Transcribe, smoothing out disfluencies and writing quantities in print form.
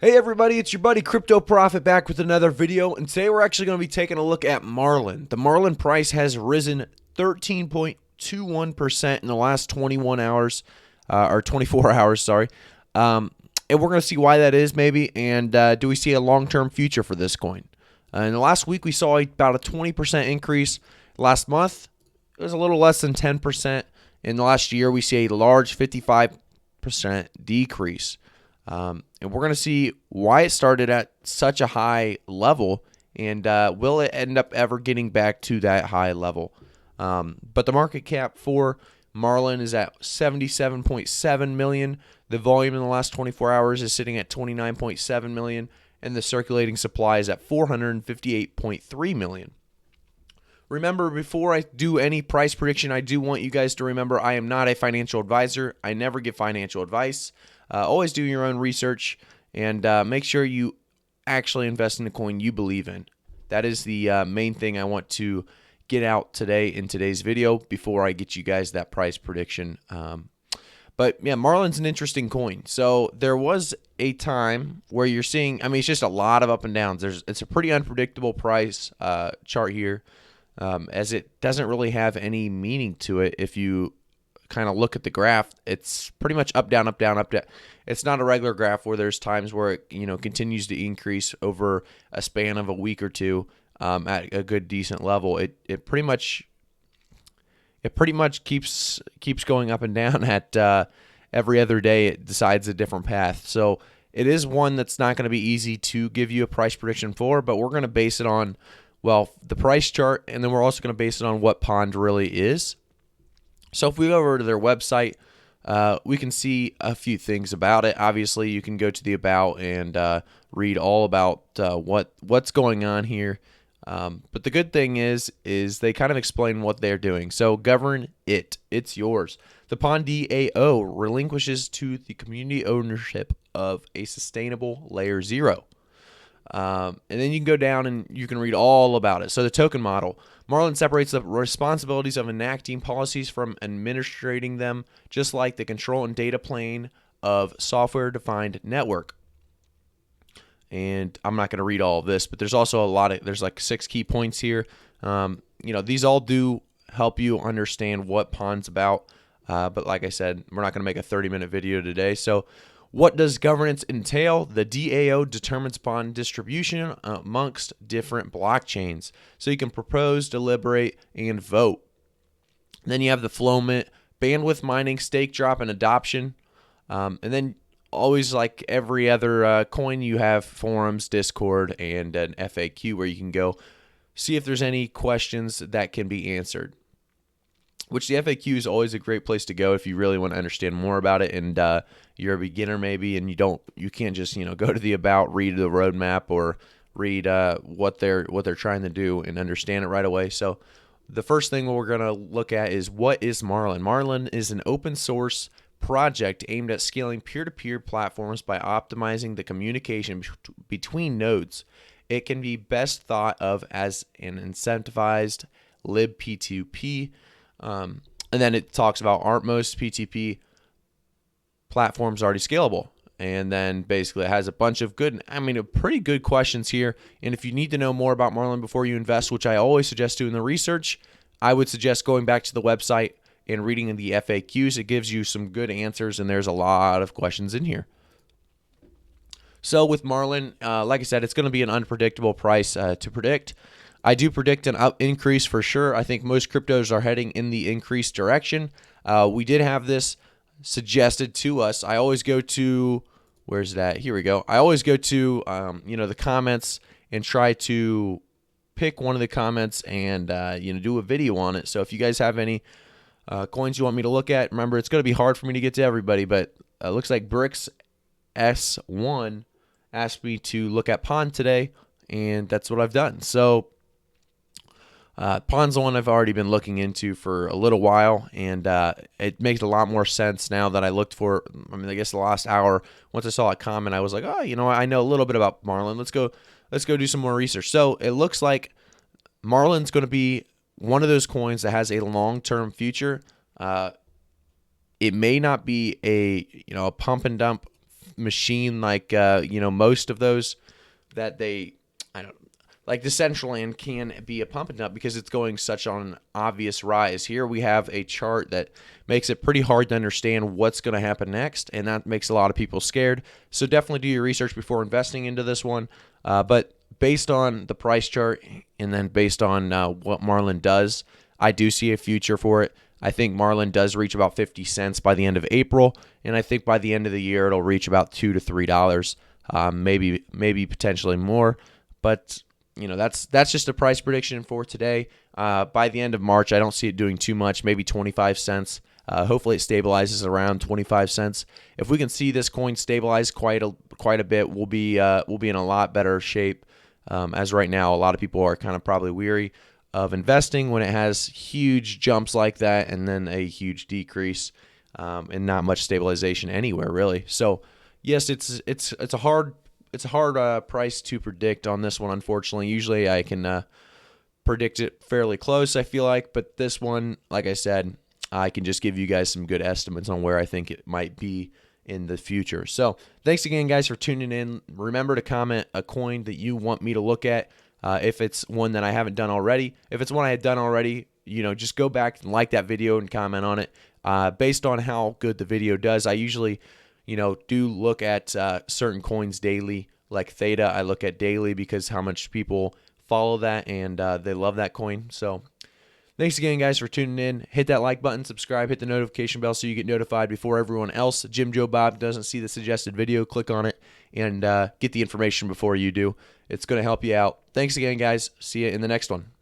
Hey everybody, it's your buddy Crypto Profit back with another video, and today we're actually going to be taking a look at Marlin. The Marlin price has risen 13.21% in the last 21 hours, or 24 hours, sorry. And we're going to see why that is maybe, and do we see a long-term future for this coin? In the last week, we saw about a 20% increase. Last month, it was a little less than 10%. In the last year, we see a large 55% decrease. And we're going to see why it started at such a high level, and will it end up ever getting back to that high level? But the market cap for Marlin is at 77.7 million. The volume in the last 24 hours is sitting at 29.7 million, and the circulating supply is at 458.3 million. Remember, before I do any price prediction, I do want you guys to remember I am not a financial advisor. I never give financial advice. Always do your own research, and make sure you actually invest in a coin you believe in. That is the main thing I want to get out today in today's video before I get you guys that price prediction. But yeah, Marlin's an interesting coin. So there was a time where you're seeing, I mean, it's just a lot of up and downs. It's a pretty unpredictable price chart here, as it doesn't really have any meaning to it. If you kind of look at the graph, it's pretty much up, down, up, down, up, down. It's not a regular graph where there's times where it continues to increase over a span of a week or two at a good decent level. It pretty much keeps going up and down at every other day. It decides a different path. So it is one that's not going to be easy to give you a price prediction for, but we're going to base it on, well, the price chart, and then we're also going to base it on what POND really is. So if we go over to their website, we can see a few things about it. Obviously, you can go to the About and read all about what's going on here. But the good thing is they kind of explain what they're doing. So govern it. It's yours. The POND DAO relinquishes to the community ownership of a sustainable layer 0. And then you can go down and you can read all about it. So the token model. Marlin separates the responsibilities of enacting policies from administrating them, just like the control and data plane of software-defined network. And I'm not going to read all of this, but there's also there's like 6 key points here. These all do help you understand what POND's about. But like I said, we're not going to make a 30-minute video today. So what does governance entail? The DAO determines POND distribution amongst different blockchains. So you can propose, deliberate, and vote. Then you have the flowment, bandwidth mining, stake drop, and adoption. And then always, like every other coin, you have forums, Discord, and an FAQ where you can go see if there's any questions that can be answered. Which the FAQ is always a great place to go if you really want to understand more about it, and you're a beginner maybe, and you can't just go to the About, read the roadmap, or read what they're trying to do and understand it right away. So the first thing we're going to look at is, what is Marlin? Marlin is an open source project aimed at scaling peer-to-peer platforms by optimizing the communication between nodes. It can be best thought of as an incentivized libp2p. And then it talks about, aren't most PTP platforms already scalable? And then basically it has a bunch of pretty good questions here. And if you need to know more about Marlin before you invest, which I always suggest doing the research, I would suggest going back to the website and reading the FAQs. It gives you some good answers, and there's a lot of questions in here. So with Marlin, like I said, it's going to be an unpredictable price to predict. I do predict an increase for sure. I think most cryptos are heading in the increased direction. We did have this suggested to us. I always go to, where's that? Here we go. I always go to, the comments and try to pick one of the comments and, do a video on it. So if you guys have any coins you want me to look at, remember, it's going to be hard for me to get to everybody, but it looks like Bricks S1 asked me to look at POND today, and that's what I've done. So POND's the one I've already been looking into for a little while, and it makes a lot more sense now that I looked for. I guess the last hour, once I saw a comment, I was like, oh, I know a little bit about Marlin. Let's go do some more research. So it looks like Marlin's going to be one of those coins that has a long-term future. It may not be a pump and dump machine like most of those that they, I don't like Decentraland can be a pump and dump because it's going such on an obvious rise. Here we have a chart that makes it pretty hard to understand what's going to happen next, and that makes a lot of people scared. So definitely do your research before investing into this one. But based on the price chart and then based on what Marlin does, I do see a future for it. I think Marlin does reach about 50 cents by the end of April, and I think by the end of the year it'll reach about $2 to $3, maybe potentially more. But that's just a price prediction for today. By the end of March, I don't see it doing too much, maybe 25 cents. Hopefully it stabilizes around 25 cents. If we can see this coin stabilize quite a bit, we'll be in a lot better shape. As right now, a lot of people are kind of probably weary of investing when it has huge jumps like that and then a huge decrease and not much stabilization anywhere really. So yes, it's a hard price to predict on this one. Unfortunately, usually I can predict it fairly close, I feel like, but this one, like I said, I can just give you guys some good estimates on where I think it might be in the future. So thanks again, guys, for tuning in. Remember to comment a coin that you want me to look at. If it's one that I haven't done already. If it's one I had done already, just go back and like that video and comment on it. Based on how good the video does, I usually, do look at certain coins daily, like Theta. I look at daily because how much people follow that and they love that coin. So thanks again, guys, for tuning in. Hit that like button, subscribe, hit the notification bell so you get notified before everyone else. Jim Joe Bob doesn't see the suggested video. Click on it and get the information before you do. It's going to help you out. Thanks again, guys. See you in the next one.